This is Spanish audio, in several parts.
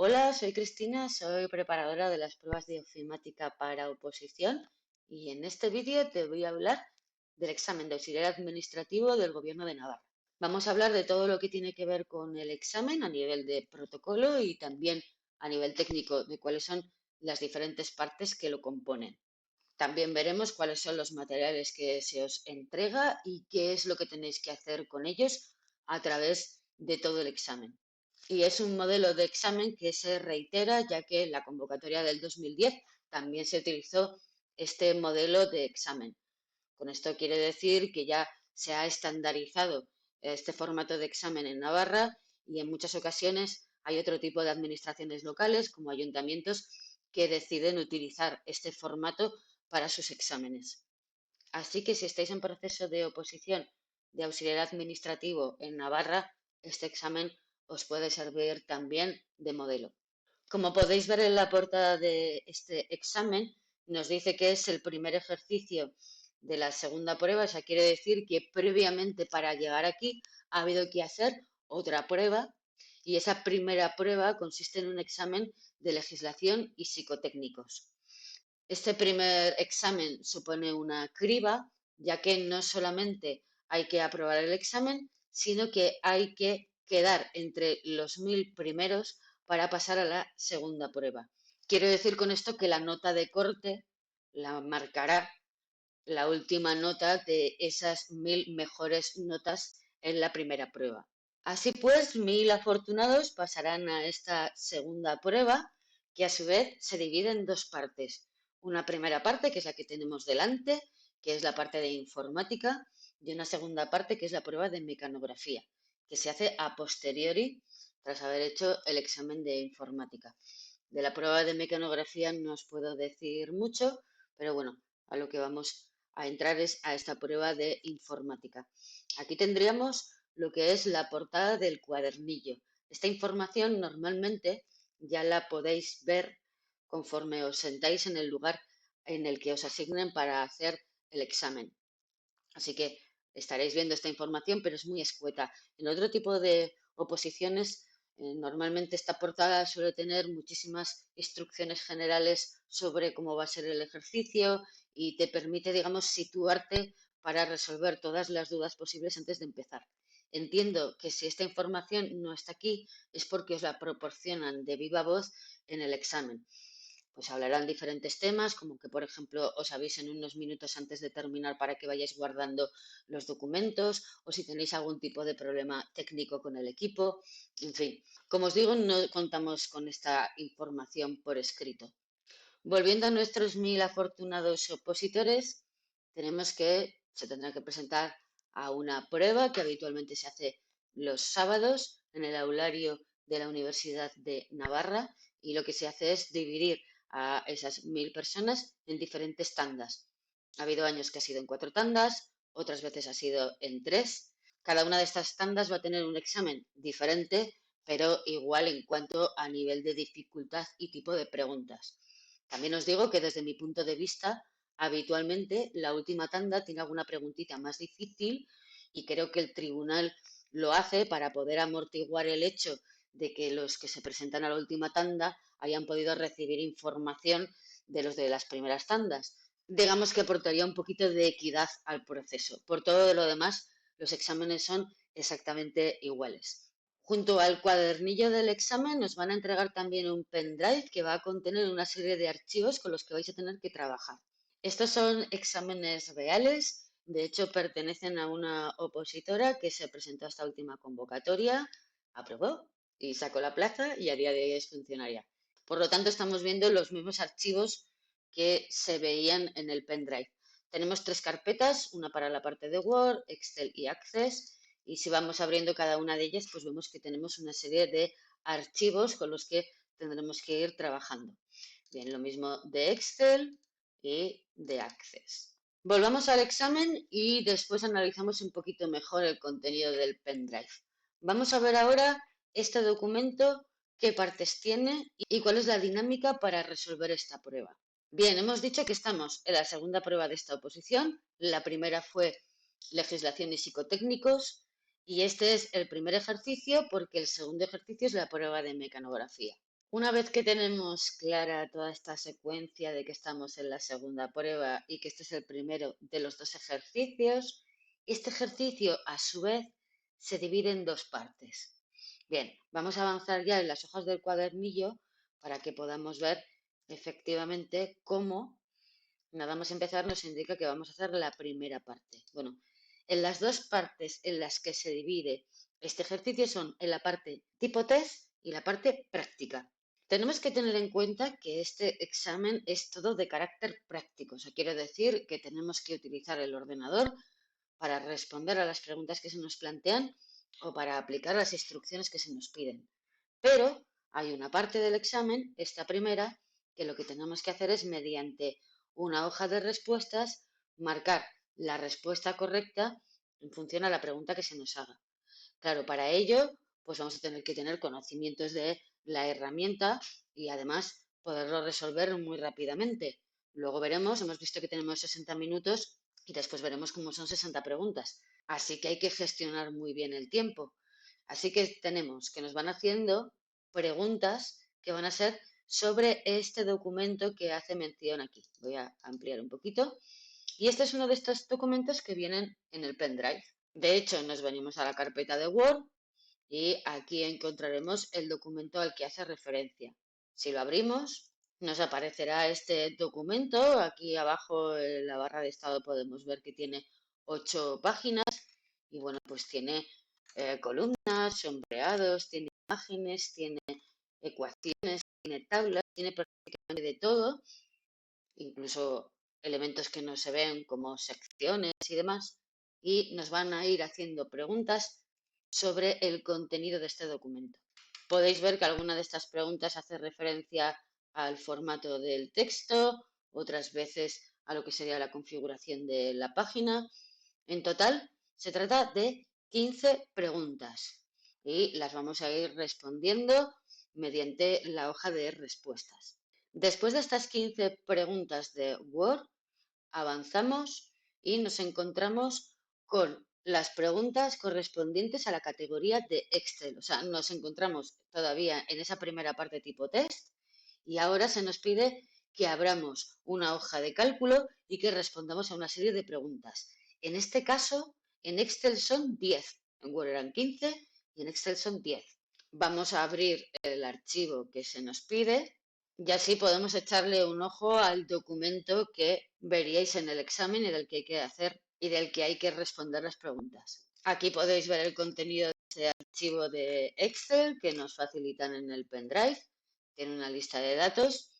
Hola, soy Cristina, soy preparadora de las pruebas de ofimática para oposición y en este vídeo te voy a hablar del examen de auxiliar administrativo del Gobierno de Navarra. Vamos a hablar de todo lo que tiene que ver con el examen a nivel de protocolo y también a nivel técnico de cuáles son las diferentes partes que lo componen. También veremos cuáles son los materiales que se os entrega y qué es lo que tenéis que hacer con ellos a través de todo el examen. Y es un modelo de examen que se reitera, ya que en la convocatoria del 2010 también se utilizó este modelo de examen. Con esto quiere decir que ya se ha estandarizado este formato de examen en Navarra y en muchas ocasiones hay otro tipo de administraciones locales, como ayuntamientos, que deciden utilizar este formato para sus exámenes. Así que si estáis en proceso de oposición de auxiliar administrativo en Navarra, este examen os puede servir también de modelo. Como podéis ver en la portada de este examen, nos dice que es el primer ejercicio de la segunda prueba, o sea, quiere decir que previamente para llegar aquí ha habido que hacer otra prueba y esa primera prueba consiste en un examen de legislación y psicotécnicos. Este primer examen supone una criba, ya que no solamente hay que aprobar el examen, sino que hay que quedar entre los 1000 primeros para pasar a la segunda prueba. Quiero decir con esto que la nota de corte la marcará la última nota de esas 1000 mejores notas en la primera prueba. Así pues, 1000 afortunados pasarán a esta segunda prueba, que a su vez se divide en dos partes. Una primera parte, que es la que tenemos delante, que es la parte de informática, y una segunda parte, que es la prueba de mecanografía, que se hace a posteriori tras haber hecho el examen de informática. De la prueba de mecanografía no os puedo decir mucho, pero bueno, a lo que vamos a entrar es a esta prueba de informática. Aquí tendríamos lo que es la portada del cuadernillo. Esta información normalmente ya la podéis ver conforme os sentáis en el lugar en el que os asignen para hacer el examen. Así que estaréis viendo esta información, pero es muy escueta. En otro tipo de oposiciones, normalmente esta portada suele tener muchísimas instrucciones generales sobre cómo va a ser el ejercicio y te permite, digamos, situarte para resolver todas las dudas posibles antes de empezar. Entiendo que si esta información no está aquí es porque os la proporcionan de viva voz en el examen. Pues hablarán diferentes temas, como que, por ejemplo, os avisen unos minutos antes de terminar para que vayáis guardando los documentos o si tenéis algún tipo de problema técnico con el equipo. En fin, como os digo, no contamos con esta información por escrito. Volviendo a nuestros 1000 afortunados opositores, tenemos que se tendrá que presentar a una prueba que habitualmente se hace los sábados en el aulario de la Universidad de Navarra y lo que se hace es dividir a esas 1000 personas en diferentes tandas. Ha habido años que ha sido en 4 tandas, otras veces ha sido en 3. Cada una de estas tandas va a tener un examen diferente, pero igual en cuanto a nivel de dificultad y tipo de preguntas. También os digo que desde mi punto de vista, habitualmente la última tanda tiene alguna preguntita más difícil y creo que el tribunal lo hace para poder amortiguar el hecho de que los que se presentan a la última tanda hayan podido recibir información de los de las primeras tandas. Digamos que aportaría un poquito de equidad al proceso. Por todo lo demás, los exámenes son exactamente iguales. Junto al cuadernillo del examen nos van a entregar también un pendrive que va a contener una serie de archivos con los que vais a tener que trabajar. Estos son exámenes reales, de hecho pertenecen a una opositora que se presentó a esta última convocatoria, aprobó y sacó la plaza y a día de hoy es funcionaria. Por lo tanto, estamos viendo los mismos archivos que se veían en el pendrive. Tenemos 3 carpetas, una para la parte de Word, Excel y Access, y si vamos abriendo cada una de ellas, pues vemos que tenemos una serie de archivos con los que tendremos que ir trabajando. Bien, lo mismo de Excel y de Access. Volvamos al examen y después analizamos un poquito mejor el contenido del pendrive. Vamos a ver ahora este documento, qué partes tiene y cuál es la dinámica para resolver esta prueba. Bien, hemos dicho que estamos en la segunda prueba de esta oposición. La primera fue legislación y psicotécnicos y este es el primer ejercicio porque el segundo ejercicio es la prueba de mecanografía. Una vez que tenemos clara toda esta secuencia de que estamos en la segunda prueba y que este es el primero de los dos ejercicios, este ejercicio a su vez se divide en dos partes. Bien, vamos a avanzar ya en las hojas del cuadernillo para que podamos ver efectivamente cómo, nada más empezar, nos indica que vamos a hacer la primera parte. Bueno, en las dos partes en las que se divide este ejercicio son en la parte tipo test y la parte práctica. Tenemos que tener en cuenta que este examen es todo de carácter práctico. O sea, quiere decir que tenemos que utilizar el ordenador para responder a las preguntas que se nos plantean o para aplicar las instrucciones que se nos piden. Pero hay una parte del examen, esta primera, que lo que tenemos que hacer es mediante una hoja de respuestas marcar la respuesta correcta en función a la pregunta que se nos haga. Claro, para ello, pues vamos a tener que tener conocimientos de la herramienta y además poderlo resolver muy rápidamente. Luego veremos, hemos visto que tenemos 60 minutos y después veremos cómo son 60 preguntas. Así que hay que gestionar muy bien el tiempo. Así que tenemos que nos van haciendo preguntas que van a ser sobre este documento que hace mención aquí. Voy a ampliar un poquito. Y este es uno de estos documentos que vienen en el pendrive. De hecho, nos venimos a la carpeta de Word y aquí encontraremos el documento al que hace referencia. Si lo abrimos, nos aparecerá este documento. Aquí abajo en la barra de estado podemos ver que tiene 8 páginas y bueno, pues tiene columnas, sombreados, tiene imágenes, tiene ecuaciones, tiene tablas, tiene prácticamente de todo, incluso elementos que no se ven como secciones y demás, y nos van a ir haciendo preguntas sobre el contenido de este documento. Podéis ver que alguna de estas preguntas hace referencia al formato del texto, otras veces a lo que sería la configuración de la página. En total, se trata de 15 preguntas y las vamos a ir respondiendo mediante la hoja de respuestas. Después de estas 15 preguntas de Word, avanzamos y nos encontramos con las preguntas correspondientes a la categoría de Excel. O sea, nos encontramos todavía en esa primera parte tipo test y ahora se nos pide que abramos una hoja de cálculo y que respondamos a una serie de preguntas. En este caso, en Excel son 10, en Word eran 15 y en Excel son 10. Vamos a abrir el archivo que se nos pide y así podemos echarle un ojo al documento que veríais en el examen y del que hay que hacer y del que hay que responder las preguntas. Aquí podéis ver el contenido de este archivo de Excel que nos facilitan en el pendrive. Tiene una lista de datos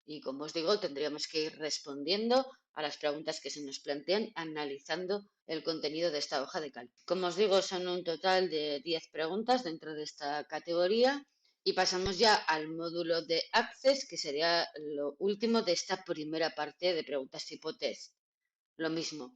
y, como os digo, tendríamos que ir respondiendo a las preguntas que se nos plantean analizando el contenido de esta hoja de cálculo. Como os digo, son un total de 10 preguntas dentro de esta categoría y pasamos ya al módulo de Access, que sería lo último de esta primera parte de preguntas tipo test. Lo mismo,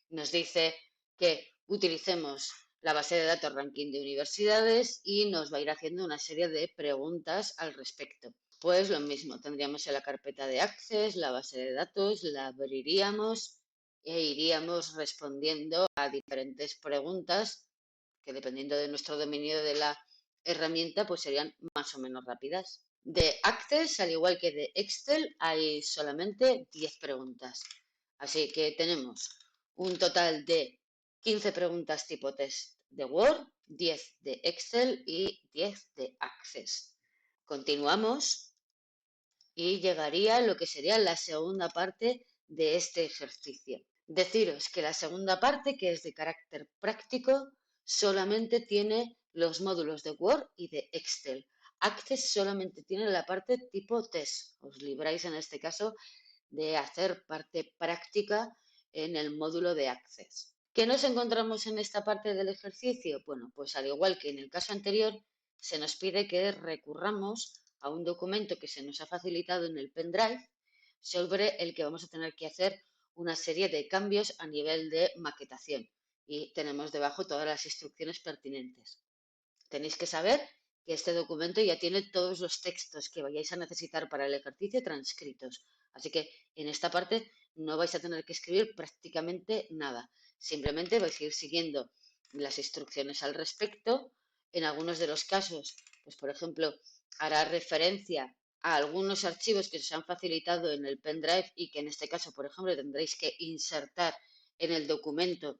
nos dice que utilicemos la base de datos ranking de universidades y nos va a ir haciendo una serie de preguntas al respecto. Pues lo mismo, tendríamos en la carpeta de Access la base de datos, la abriríamos e iríamos respondiendo a diferentes preguntas que dependiendo de nuestro dominio de la herramienta, pues serían más o menos rápidas. De Access, al igual que de Excel, hay solamente 10 preguntas. Así que tenemos un total de 15 preguntas tipo test de Word, 10 de Excel y 10 de Access. Continuamos y llegaría lo que sería la segunda parte de este ejercicio. Deciros que la segunda parte, que es de carácter práctico, solamente tiene los módulos de Word y de Excel. Access solamente tiene la parte tipo test. Os libráis en este caso de hacer parte práctica en el módulo de Access. ¿Qué nos encontramos en esta parte del ejercicio? Bueno, pues al igual que en el caso anterior, se nos pide que recurramos a un documento que se nos ha facilitado en el pendrive sobre el que vamos a tener que hacer una serie de cambios a nivel de maquetación y tenemos debajo todas las instrucciones pertinentes. Tenéis que saber que este documento ya tiene todos los textos que vayáis a necesitar para el ejercicio transcritos. Así que en esta parte no vais a tener que escribir prácticamente nada. Simplemente vais a ir siguiendo las instrucciones al respecto. En algunos de los casos, pues por ejemplo, hará referencia a algunos archivos que os han facilitado en el pendrive y que en este caso, por ejemplo, tendréis que insertar en el documento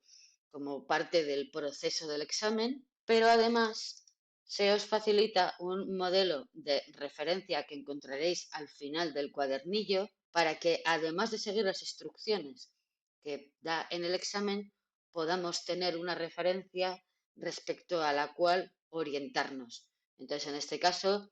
como parte del proceso del examen, pero además se os facilita un modelo de referencia que encontraréis al final del cuadernillo para que, además de seguir las instrucciones que da en el examen, podamos tener una referencia respecto a la cual orientarnos. Entonces, en este caso,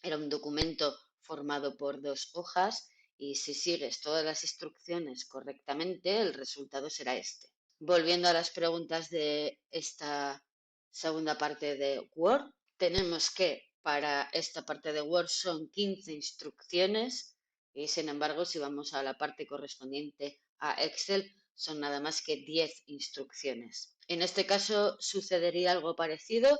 era un documento formado por 2 hojas y si sigues todas las instrucciones correctamente, el resultado será este. Volviendo a las preguntas de esta segunda parte de Word, tenemos que para esta parte de Word son 15 instrucciones y sin embargo si vamos a la parte correspondiente a Excel son nada más que 10 instrucciones. En este caso sucedería algo parecido,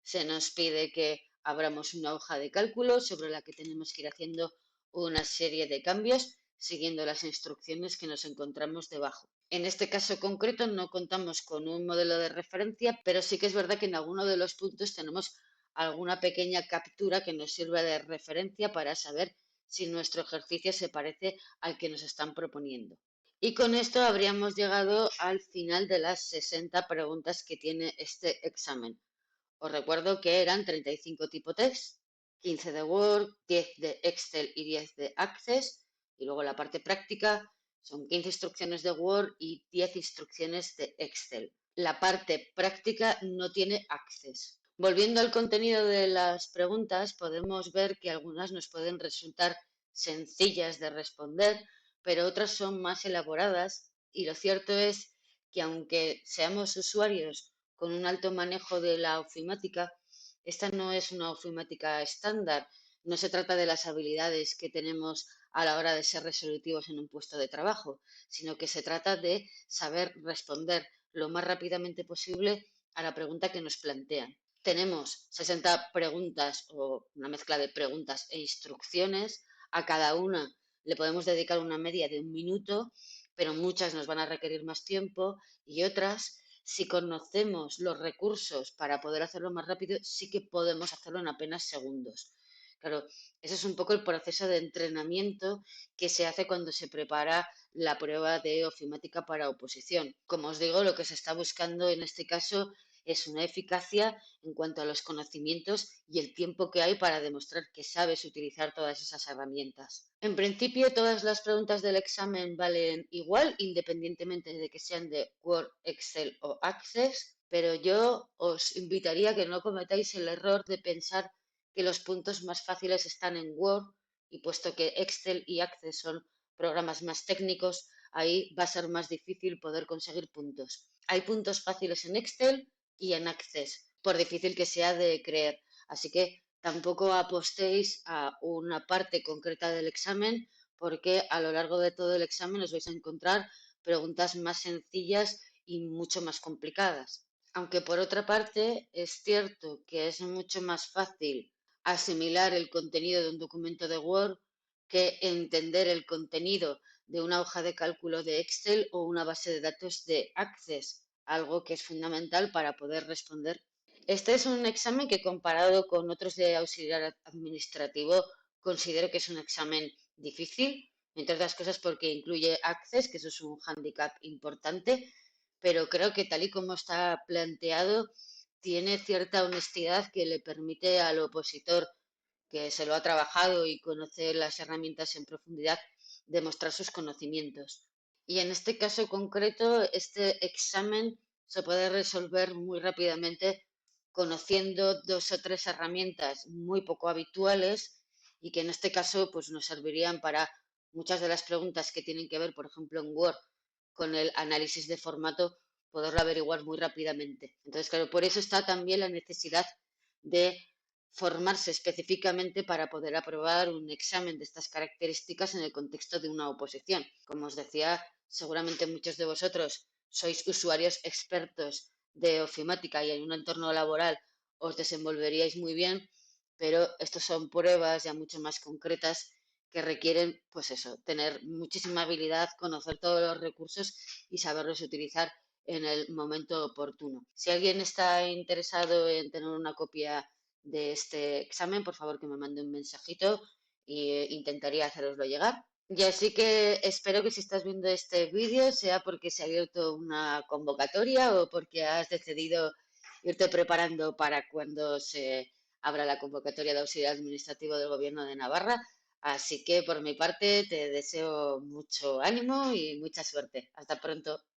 se nos pide que abramos una hoja de cálculo sobre la que tenemos que ir haciendo una serie de cambios siguiendo las instrucciones que nos encontramos debajo. En este caso concreto no contamos con un modelo de referencia, pero sí que es verdad que en alguno de los puntos tenemos alguna pequeña captura que nos sirva de referencia para saber si nuestro ejercicio se parece al que nos están proponiendo. Y con esto habríamos llegado al final de las 60 preguntas que tiene este examen. Os recuerdo que eran 35 tipo test, 15 de Word, 10 de Excel y 10 de Access. Y luego la parte práctica son 15 instrucciones de Word y 10 instrucciones de Excel. La parte práctica no tiene Access. Volviendo al contenido de las preguntas, podemos ver que algunas nos pueden resultar sencillas de responder, pero otras son más elaboradas. Y lo cierto es que aunque seamos usuarios con un alto manejo de la ofimática, esta no es una ofimática estándar. No se trata de las habilidades que tenemos a la hora de ser resolutivos en un puesto de trabajo, sino que se trata de saber responder lo más rápidamente posible a la pregunta que nos plantean. Tenemos 60 preguntas o una mezcla de preguntas e instrucciones. A cada una le podemos dedicar una media de 1 minuto, pero muchas nos van a requerir más tiempo y otras, si conocemos los recursos para poder hacerlo más rápido, sí que podemos hacerlo en apenas segundos. Claro, ese es un poco el proceso de entrenamiento que se hace cuando se prepara la prueba de ofimática para oposición. Como os digo, lo que se está buscando en este caso es una eficacia en cuanto a los conocimientos y el tiempo que hay para demostrar que sabes utilizar todas esas herramientas. En principio, todas las preguntas del examen valen igual, independientemente de que sean de Word, Excel o Access, pero yo os invitaría a que no cometáis el error de pensar que los puntos más fáciles están en Word y puesto que Excel y Access son programas más técnicos, ahí va a ser más difícil poder conseguir puntos. Hay puntos fáciles en Excel y en Access, por difícil que sea de creer. Así que tampoco apostéis a una parte concreta del examen porque a lo largo de todo el examen os vais a encontrar preguntas más sencillas y mucho más complicadas. Aunque por otra parte es cierto que es mucho más fácil asimilar el contenido de un documento de Word que entender el contenido de una hoja de cálculo de Excel o una base de datos de Access, algo que es fundamental para poder responder. Este es un examen que comparado con otros de auxiliar administrativo considero que es un examen difícil, entre otras cosas porque incluye Access, que eso es un hándicap importante, pero creo que tal y como está planteado tiene cierta honestidad que le permite al opositor que se lo ha trabajado y conoce las herramientas en profundidad demostrar sus conocimientos. Y en este caso concreto, este examen se puede resolver muy rápidamente conociendo 2 o 3 herramientas muy poco habituales y que en este caso pues, nos servirían para muchas de las preguntas que tienen que ver, por ejemplo, en Word con el análisis de formato, poderlo averiguar muy rápidamente. Entonces, claro, por eso está también la necesidad de formarse específicamente para poder aprobar un examen de estas características en el contexto de una oposición. Como os decía, seguramente muchos de vosotros sois usuarios expertos de ofimática y en un entorno laboral os desenvolveríais muy bien, pero estos son pruebas ya mucho más concretas que requieren, pues eso, tener muchísima habilidad, conocer todos los recursos y saberlos utilizar en el momento oportuno. Si alguien está interesado en tener una copia de este examen, por favor que me mande un mensajito y intentaría haceroslo llegar. Y así que espero que si estás viendo este vídeo sea porque se ha abierto una convocatoria o porque has decidido irte preparando para cuando se abra la convocatoria de auxiliar administrativo del Gobierno de Navarra. Así que por mi parte te deseo mucho ánimo y mucha suerte. Hasta pronto.